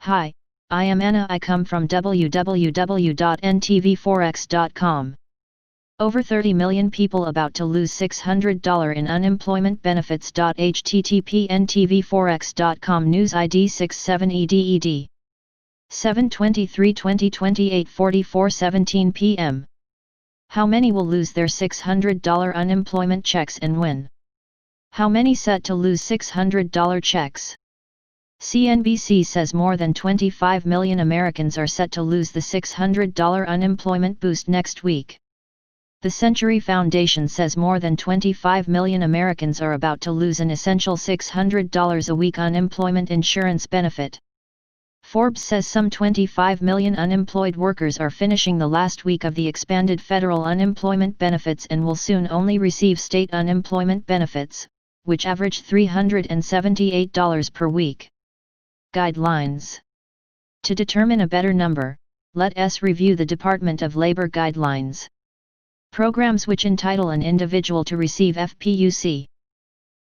Hi, I am Anna. I come from www.ntvforex.com. Over 30 million people about to lose $600 in unemployment benefits. http ntvforex.com News ID 67EDED 7/23/2028 44:17 p.m. How many will lose their $600 unemployment checks and when? How many set to lose $600 checks? CNBC says more than 25 million Americans are set to lose the $600 unemployment boost next week. The Century Foundation says more than 25 million Americans are about to lose an essential $600 a week unemployment insurance benefit. Forbes says some 25 million unemployed workers are finishing the last week of the expanded federal unemployment benefits and will soon only receive state unemployment benefits, which average $378 per week. Guidelines. To determine a better number, let us review the Department of Labor guidelines. Programs which entitle an individual to receive FPUC.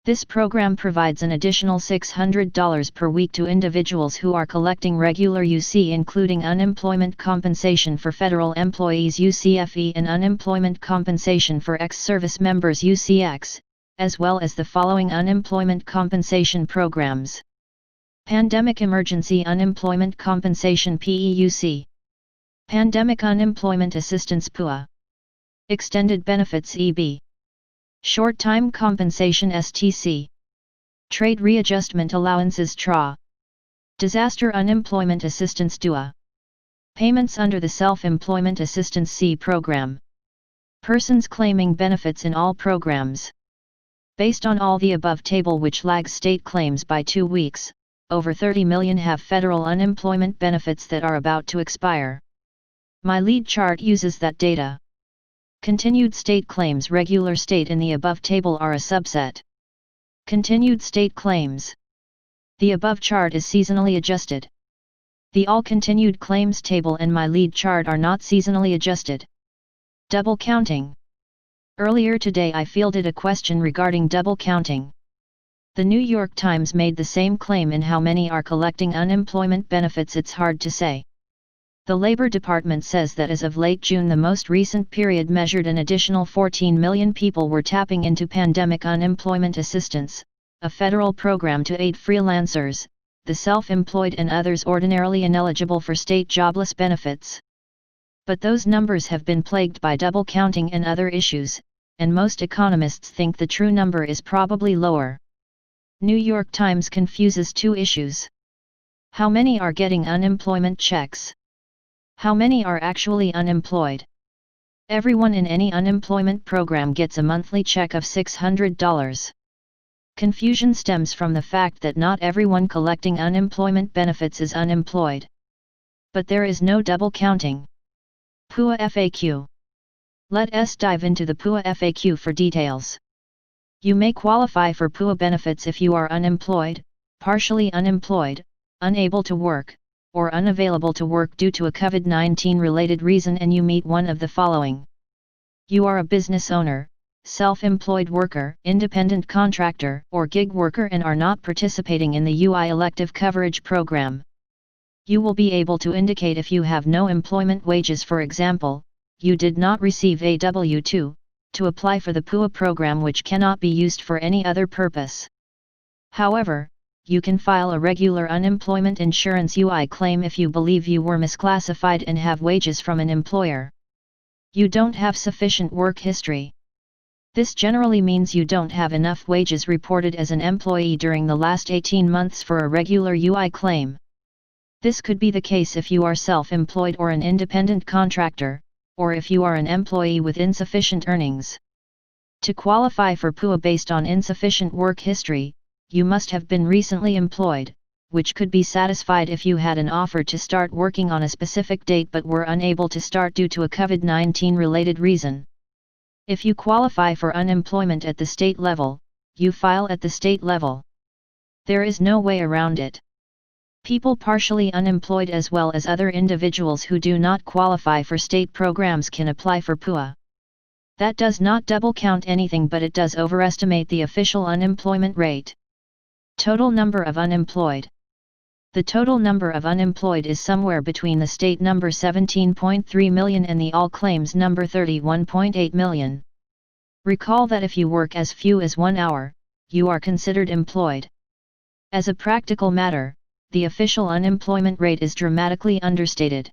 This program provides an additional $600 per week to individuals who are collecting regular UC, including unemployment compensation for federal employees UCFE and unemployment compensation for ex-service members UCX, as well as the following unemployment compensation programs. Pandemic Emergency Unemployment Compensation PEUC. Pandemic Unemployment Assistance PUA. Extended Benefits EB. Short-Time Compensation STC. Trade Readjustment Allowances TRA. Disaster Unemployment Assistance DUA. Payments under the Self-Employment Assistance C program. Persons claiming benefits in all programs. Based on all the above table, which lags state claims by 2 weeks, over 30 million have federal unemployment benefits that are about to expire. My lead chart uses that data. Continued state claims. Regular state in the above table are a subset. Continued state claims. The above chart is seasonally adjusted. The all continued claims table and my lead chart are not seasonally adjusted. Double counting. Earlier today I fielded a question regarding double counting. The New York Times made the same claim. In how many are collecting unemployment benefits, it's hard to say. The Labor Department says that as of late June, the most recent period measured, an additional 14 million people were tapping into Pandemic Unemployment Assistance, a federal program to aid freelancers, the self-employed and others ordinarily ineligible for state jobless benefits. But those numbers have been plagued by double counting and other issues, and most economists think the true number is probably lower. New York Times confuses two issues. How many are getting unemployment checks? How many are actually unemployed? Everyone in any unemployment program gets a monthly check of $600. Confusion stems from the fact that not everyone collecting unemployment benefits is unemployed. But there is no double counting. PUA FAQ. Let us dive into the PUA FAQ for details. You may qualify for PUA benefits if you are unemployed, partially unemployed, unable to work, or unavailable to work due to a COVID-19 related reason and you meet one of the following. You are a business owner, self-employed worker, independent contractor, or gig worker and are not participating in the UI elective coverage program. You will be able to indicate if you have no employment wages. For example, you did not receive a W-2, to apply for the PUA program, which cannot be used for any other purpose. However, you can file a regular unemployment insurance UI claim if you believe you were misclassified and have wages from an employer. You don't have sufficient work history. This generally means you don't have enough wages reported as an employee during the last 18 months for a regular UI claim. This could be the case if you are self-employed or an independent contractor, or if you are an employee with insufficient earnings. To qualify for PUA based on insufficient work history, you must have been recently employed, which could be satisfied if you had an offer to start working on a specific date but were unable to start due to a COVID-19 related reason. If you qualify for unemployment at the state level, you file at the state level. There is no way around it. People partially unemployed as well as other individuals who do not qualify for state programs can apply for PUA. That does not double count anything, but it does overestimate the official unemployment rate. Total number of unemployed. The total number of unemployed is somewhere between the state number 17.3 million and the all claims number 31.8 million. Recall that if you work as few as 1 hour, you are considered employed. As a practical matter, the official unemployment rate is dramatically understated.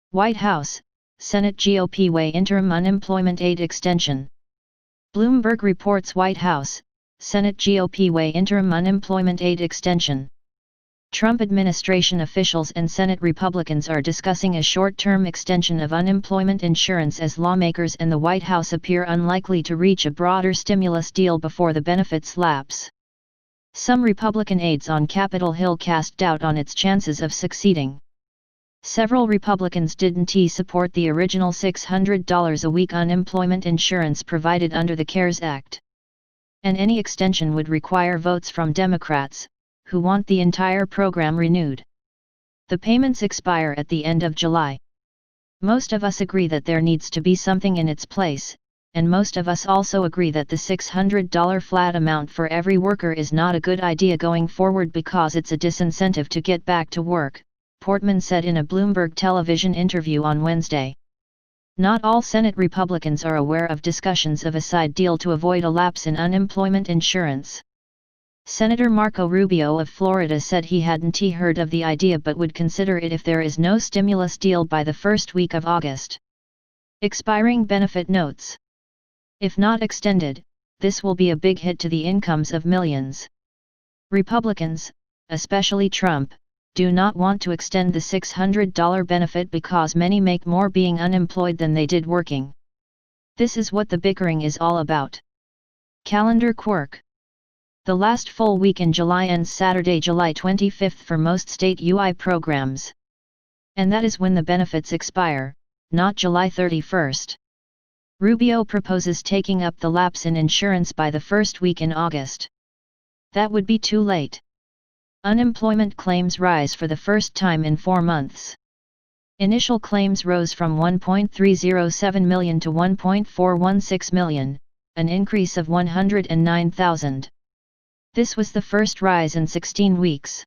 White House, Senate GOP way interim unemployment aid extension. Bloomberg reports White House, Senate GOP way interim unemployment aid extension. Trump administration officials and Senate Republicans are discussing a short-term extension of unemployment insurance as lawmakers and the White House appear unlikely to reach a broader stimulus deal before the benefits lapse. Some Republican aides on Capitol Hill cast doubt on its chances of succeeding. Several Republicans didn't support the original $600 a week unemployment insurance provided under the CARES Act. And any extension would require votes from Democrats, who want the entire program renewed. The payments expire at the end of July. Most of us agree that there needs to be something in its place, and most of us also agree that the $600 flat amount for every worker is not a good idea going forward because it's a disincentive to get back to work, Portman said in a Bloomberg television interview on Wednesday. Not all Senate Republicans are aware of discussions of a side deal to avoid a lapse in unemployment insurance. Senator Marco Rubio of Florida said he hadn't heard of the idea but would consider it if there is no stimulus deal by the first week of August. Expiring benefit notes. If not extended, this will be a big hit to the incomes of millions. Republicans, especially Trump, do not want to extend the $600 benefit because many make more being unemployed than they did working. This is what the bickering is all about. Calendar quirk. The last full week in July ends Saturday, July 25 for most state UI programs. And that is when the benefits expire, not July 31. Rubio proposes taking up the lapse in insurance by the first week in August. That would be too late. Unemployment claims rise for the first time in 4 months. Initial claims rose from 1.307 million to 1.416 million, an increase of 109,000. This was the first rise in 16 weeks.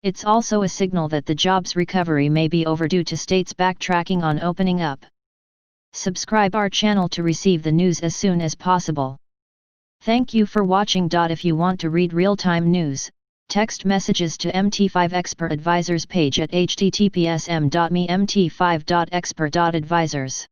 It's also a signal that the jobs recovery may be overdue to states backtracking on opening up. Subscribe our channel to receive the news as soon as possible. Thank you for watching. If you want to read real-time news, text messages to MT5 Expert Advisors page at https://m.me/mt5.expert.advisors.